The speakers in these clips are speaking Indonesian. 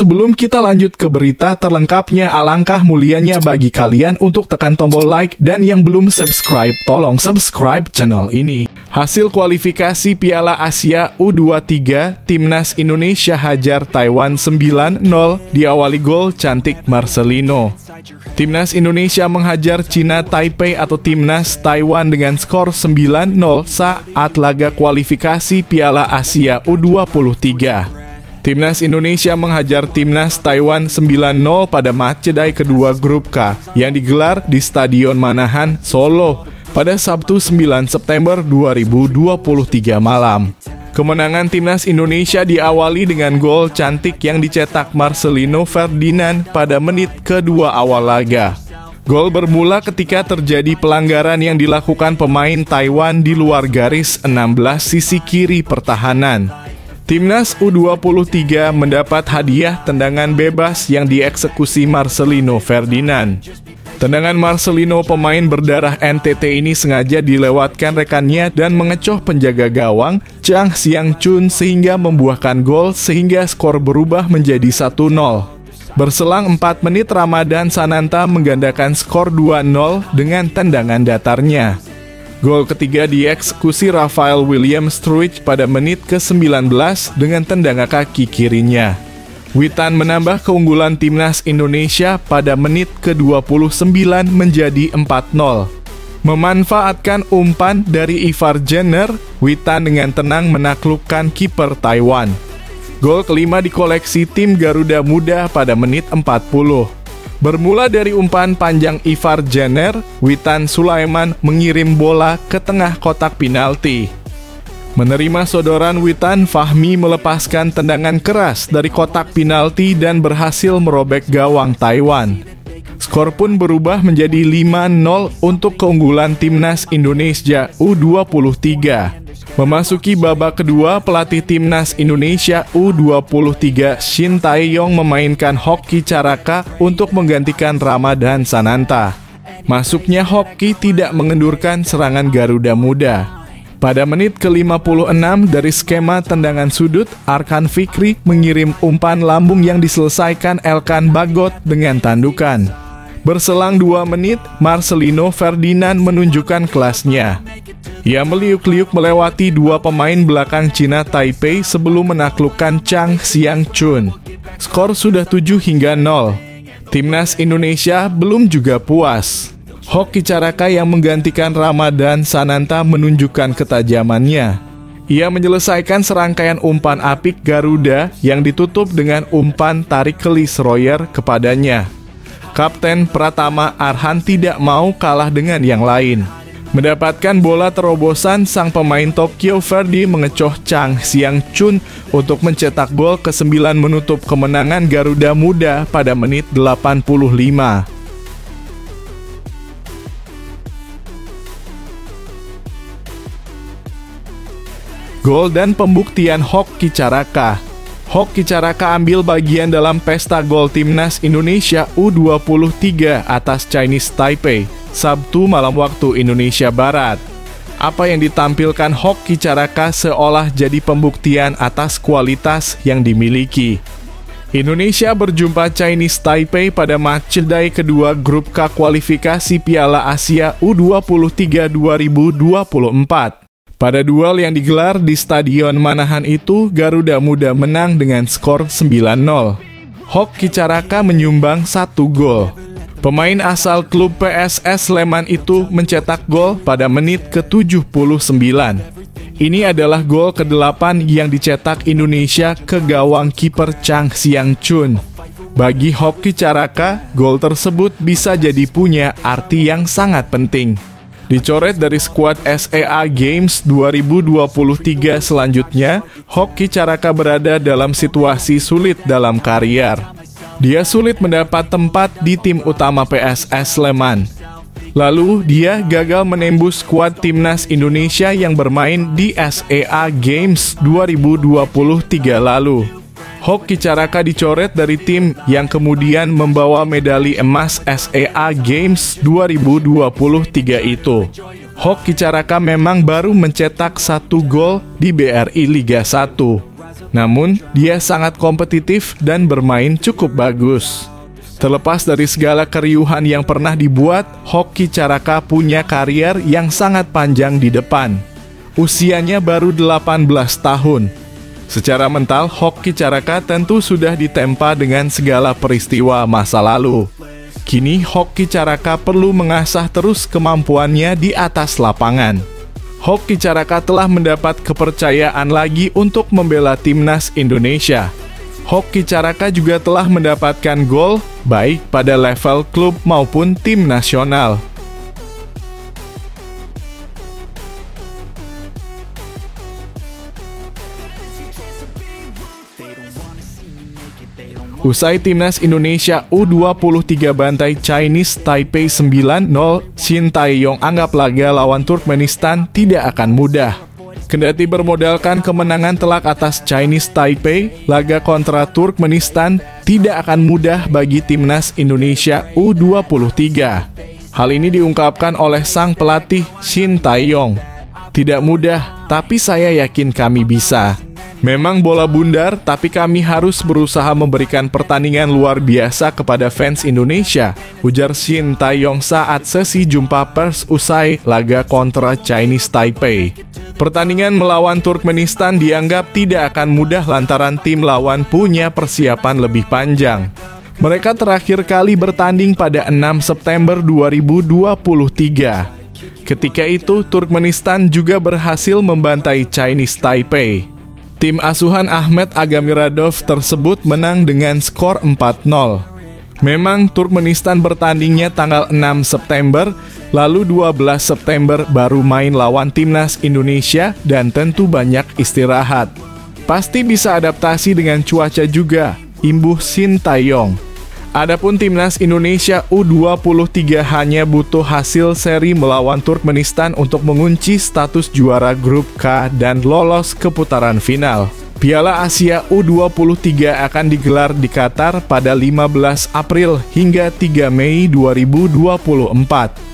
sebelum kita lanjut ke berita terlengkapnya, alangkah mulianya bagi kalian untuk tekan tombol like, dan yang belum subscribe, tolong subscribe channel ini. Hasil kualifikasi Piala Asia U23, Timnas Indonesia hajar Taiwan 9-0, diawali gol cantik Marcelino. Timnas Indonesia menghajar Cina Taipei atau Timnas Taiwan dengan skor 9-0 saat laga kualifikasi Piala Asia U23. Timnas Indonesia menghajar Timnas Taiwan 9-0 pada matchday kedua grup K yang digelar di Stadion Manahan, Solo pada Sabtu 9 September 2023 malam. Kemenangan Timnas Indonesia diawali dengan gol cantik yang dicetak Marcelino Ferdinand pada menit kedua awal laga. Gol bermula ketika terjadi pelanggaran yang dilakukan pemain Taiwan di luar garis 16 sisi kiri pertahanan. Timnas U23 mendapat hadiah tendangan bebas yang dieksekusi Marcelino Ferdinand. Tendangan Marcelino, pemain berdarah NTT ini, sengaja dilewatkan rekannya dan mengecoh penjaga gawang Chang Xiang-chun sehingga membuahkan gol sehingga skor berubah menjadi 1-0. Berselang 4 menit, Ramadan Sananta menggandakan skor 2-0 dengan tendangan datarnya. Gol ketiga dieksekusi Rafael William Struich pada menit ke-19 dengan tendangan kaki kirinya. Witan menambah keunggulan Timnas Indonesia pada menit ke-29 menjadi 4-0. Memanfaatkan umpan dari Ivar Jenner, Witan dengan tenang menaklukkan kiper Taiwan. Gol kelima dikoleksi tim Garuda Muda pada menit 40. Bermula dari umpan panjang Ivar Jenner, Witan Sulaiman mengirim bola ke tengah kotak penalti. Menerima sodoran Witan, Fahmi melepaskan tendangan keras dari kotak penalti dan berhasil merobek gawang Taiwan. Skor pun berubah menjadi 5-0 untuk keunggulan Timnas Indonesia U23. Memasuki babak kedua, pelatih Timnas Indonesia U23 Shin Tae-yong memainkan Hoki Caraka untuk menggantikan Ramadan Sananta. Masuknya Hoki tidak mengendurkan serangan Garuda Muda. Pada menit ke-56 dari skema tendangan sudut, Arkan Fikri mengirim umpan lambung yang diselesaikan Elkan Bagot dengan tandukan. Berselang 2 menit, Marcelino Ferdinand menunjukkan kelasnya. Ia meliuk-liuk melewati 2 pemain belakang Cina Taipei sebelum menaklukkan Chang Xiang-chun. Skor sudah 7-0. Timnas Indonesia belum juga puas. Hoki Caraka yang menggantikan Ramadan Sananta menunjukkan ketajamannya. Ia menyelesaikan serangkaian umpan apik Garuda yang ditutup dengan umpan tarik kelis Royer kepadanya. Kapten Pratama Arhan tidak mau kalah dengan yang lain. Mendapatkan bola terobosan, sang pemain Tokyo Verdy mengecoh Chang Xiang-chun untuk mencetak gol ke-9 menutup kemenangan Garuda Muda pada menit 85. Gol dan pembuktian Hoki Caraka. Hoki Caraka ambil bagian dalam pesta gol Timnas Indonesia U23 atas Chinese Taipei, Sabtu malam waktu Indonesia Barat. Apa yang ditampilkan Hoki Caraka seolah jadi pembuktian atas kualitas yang dimiliki. Indonesia berjumpa Chinese Taipei pada matchday kedua grup K kualifikasi Piala Asia U23 2024. Pada duel yang digelar di Stadion Manahan itu, Garuda Muda menang dengan skor 9-0. Hoki Caraka menyumbang 1 gol. Pemain asal klub PSS Sleman itu mencetak gol pada menit ke-79. Ini adalah gol ke-8 yang dicetak Indonesia ke gawang kiper Chang Xiang-chun. Bagi Hoki Caraka, gol tersebut bisa jadi punya arti yang sangat penting. Dicoret dari skuad SEA Games 2023 selanjutnya, Hoki Caraka berada dalam situasi sulit dalam karier. Dia sulit mendapat tempat di tim utama PSS Sleman. Lalu, dia gagal menembus skuad Timnas Indonesia yang bermain di SEA Games 2023 lalu. Hoki Caraka dicoret dari tim yang kemudian membawa medali emas SEA Games 2023 itu. Hoki Caraka memang baru mencetak 1 gol di BRI Liga 1. Namun, dia sangat kompetitif dan bermain cukup bagus. Terlepas dari segala keriuhan yang pernah dibuat, Hoki Caraka punya karier yang sangat panjang di depan. Usianya baru 18 tahun. Secara mental, Hoki Caraka tentu sudah ditempa dengan segala peristiwa masa lalu. Kini, Hoki Caraka perlu mengasah terus kemampuannya di atas lapangan. Hoki Caraka telah mendapat kepercayaan lagi untuk membela timnas Indonesia. Hoki Caraka juga telah mendapatkan gol, baik pada level klub maupun tim nasional. Usai timnas Indonesia U23 bantai Chinese Taipei 9-0, Shin Tae-yong anggap laga lawan Turkmenistan tidak akan mudah. Kendati bermodalkan kemenangan telak atas Chinese Taipei, laga kontra Turkmenistan tidak akan mudah bagi timnas Indonesia U23. Hal ini diungkapkan oleh sang pelatih Shin Tae-yong. Tidak mudah, tapi saya yakin kami bisa. Memang bola bundar, tapi kami harus berusaha memberikan pertandingan luar biasa kepada fans Indonesia, ujar Shin Tae-yong saat sesi jumpa pers usai laga kontra Chinese Taipei. Pertandingan melawan Turkmenistan dianggap tidak akan mudah lantaran tim lawan punya persiapan lebih panjang. Mereka terakhir kali bertanding pada 6 September 2023. Ketika itu, Turkmenistan juga berhasil membantai Chinese Taipei. Tim asuhan Ahmet Agamiradov tersebut menang dengan skor 4-0. Memang Turkmenistan bertandingnya tanggal 6 September, lalu 12 September baru main lawan timnas Indonesia dan tentu banyak istirahat. Pasti bisa adaptasi dengan cuaca juga, imbuh Shin Tae-yong. Adapun timnas Indonesia U23 hanya butuh hasil seri melawan Turkmenistan untuk mengunci status juara grup K dan lolos ke putaran final. Piala Asia U23 akan digelar di Qatar pada 15 April hingga 3 Mei 2024.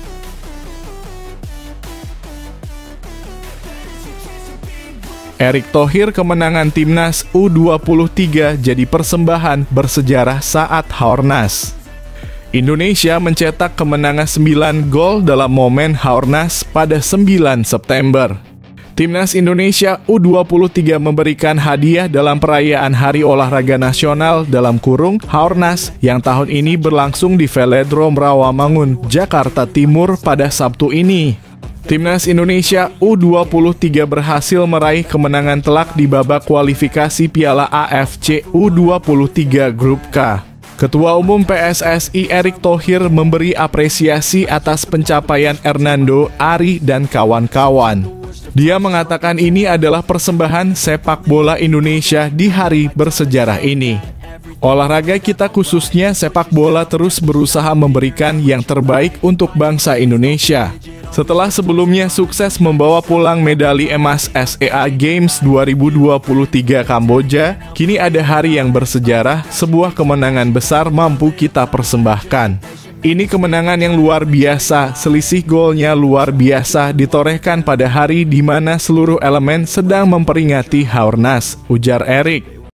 Erick Thohir kemenangan timnas U23 jadi persembahan bersejarah saat Haornas. Indonesia mencetak kemenangan 9 gol dalam momen Haornas pada 9 September. Timnas Indonesia U23 memberikan hadiah dalam perayaan Hari Olahraga Nasional (Haornas) yang tahun ini berlangsung di Velodrome Rawamangun, Jakarta Timur pada Sabtu ini. Timnas Indonesia U23 berhasil meraih kemenangan telak di babak kualifikasi Piala AFC U23 Grup K. Ketua Umum PSSI Erick Thohir memberi apresiasi atas pencapaian Hernando, Ari, dan kawan-kawan. Dia mengatakan ini adalah persembahan sepak bola Indonesia di hari bersejarah ini. Olahraga kita khususnya sepak bola terus berusaha memberikan yang terbaik untuk bangsa Indonesia. Setelah sebelumnya sukses membawa pulang medali emas SEA Games 2023 Kamboja, kini ada hari yang bersejarah, sebuah kemenangan besar mampu kita persembahkan. Ini kemenangan yang luar biasa, selisih golnya luar biasa ditorehkan pada hari di mana seluruh elemen sedang memperingati Haornas, ujar Erick.